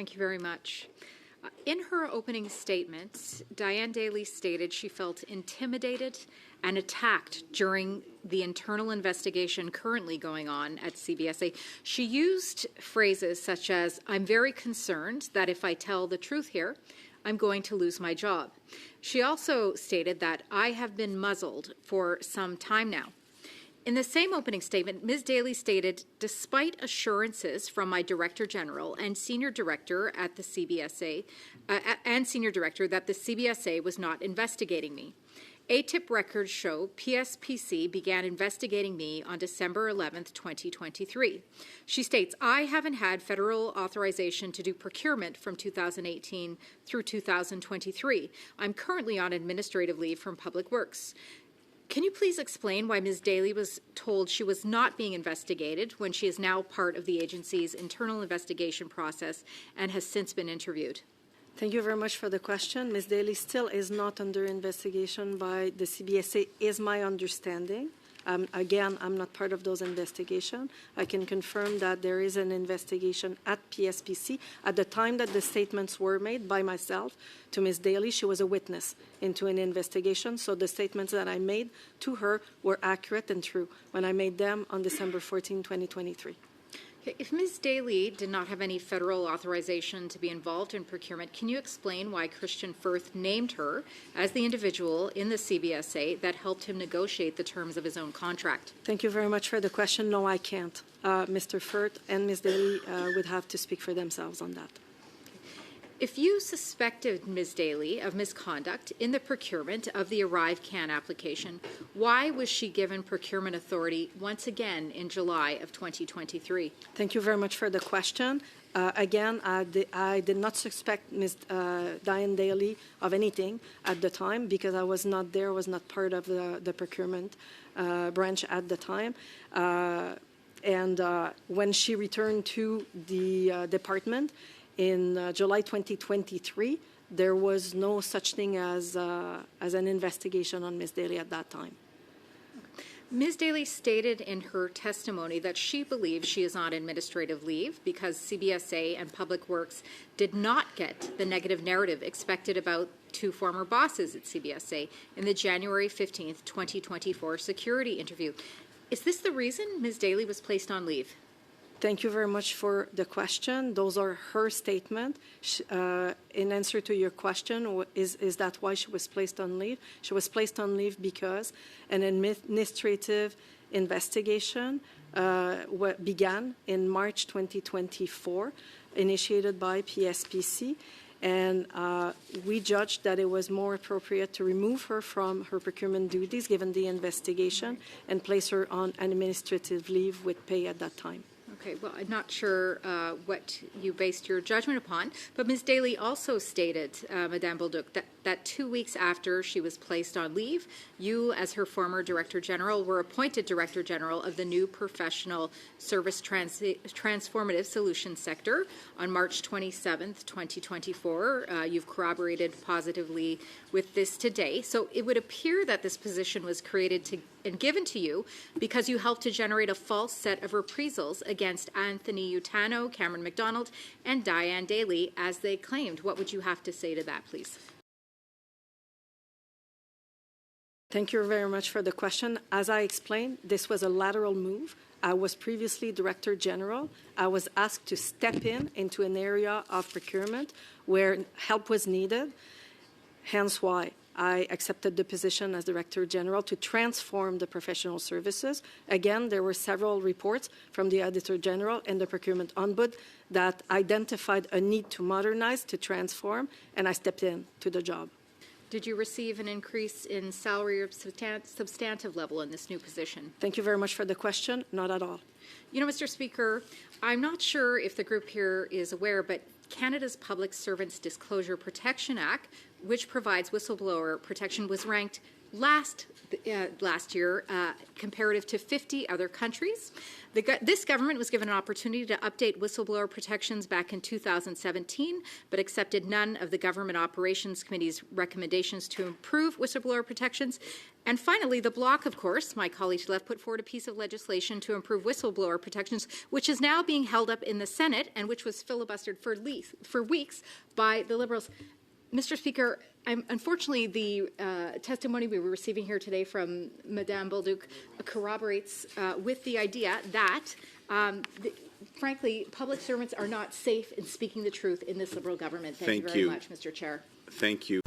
Thank you very much. In her opening statement, Diane Daly stated she felt intimidated and attacked during the internal investigation currently going on at CBSA. She used phrases such as, "I'm very concerned that if I tell the truth here, I'm going to lose my job." She also stated that, "I have been muzzled for some time now." In the same opening statement, Ms. Daly stated, "Despite assurances from my Director General and Senior Director at the CBSA, that the CBSA was not investigating me. ATIP records show PSPC began investigating me on December 11th, 2023. She states, "I haven't had federal authorization to do procurement from 2018 through 2023. I'm currently on administrative leave from Public Works." Can you please explain why Ms. Daly was told she was not being investigated when she is now part of the agency's internal investigation process and has since been interviewed? Thank you very much for the question. Ms. Daly still is not under investigation by the CBSA, is my understanding. Again, I'm not part of those investigations. I can confirm that there is an investigation at PSPC. At the time that the statements were made by myself to Ms. Daly, she was a witness into an investigation, so the statements that I made to her were accurate and true when I made them on December 14, 2023. If Ms. Daly did not have any federal authorization to be involved in procurement, can you explain why Christian Firth named her as the individual in the CBSA that helped him negotiate the terms of his own contract? Thank you very much for the question. No, I can't. Mr. Firth and Ms. Daly would have to speak for themselves on that. If you suspected Ms. Daly of misconduct in the procurement of the Arrive Can application, why was she given procurement authority once again in July of 2023? Thank you very much for the question. Again, I did not suspect Ms. Diane Daly of anything at the time because I was not there, was not part of the procurement branch at the time. And when she returned to the department, in July 2023, there was no such thing as an investigation on Ms. Daly at that time. Ms. Daly stated in her testimony that she believes she is on administrative leave because CBSA and Public Works did not get the negative narrative expected about two former bosses at CBSA in the January 15th, 2024 security interview. Is this the reason Ms. Daly was placed on leave? Thank you very much for the question. Those are her statements. In answer to your question, is that why she was placed on leave? She was placed on leave because an administrative investigation began in March 2024, initiated by PSPC, and we judged that it was more appropriate to remove her from her procurement duties given the investigation and place her on administrative leave with pay at that time. Okay, well, I'm not sure what you based your judgment upon, but Ms. Daly also stated, Madame Bolduc, that 2 weeks after she was placed on leave, you, as her former Director General, were appointed Director General of the new Professional Service Transformative Solutions sector on March 27th, 2024. You've corroborated positively with this today. So it would appear that this position was created and given to you because you helped to generate a false set of reprisals against Anthony Utano, Cameron McDonald, and Diane Daly, as they claimed. What would you have to say to that, please? Thank you very much for the question. As I explained, this was a lateral move. I was previously Director General. I was asked to step into an area of procurement where help was needed, hence why I accepted the position as Director General to transform the professional services. Again, there were several reports from the Auditor General and the Procurement Ombudsman that identified a need to modernize, to transform, and I stepped into the job. Did you receive an increase in salary or substantive level in this new position? Thank you very much for the question. Not at all. You know, Mr. Speaker, I'm not sure if the group here is aware, but Canada's Public Servants Disclosure Protection Act, which provides whistleblower protection, was ranked last year, comparative to 50 other countries. This government was given an opportunity to update whistleblower protections back in 2017, but accepted none of the Government Operations Committee's recommendations to improve whistleblower protections. And finally, the Bloc, of course, my colleague to the left, put forward a piece of legislation to improve whistleblower protections, which is now being held up in the Senate and which was filibustered for weeks by the Liberals. Mr. Speaker, unfortunately, the testimony we were receiving here today from Madame Bolduc corroborates with the idea that, frankly, public servants are not safe in speaking the truth in this Liberal government. Thank you very much, Mr. Chair. Thank you.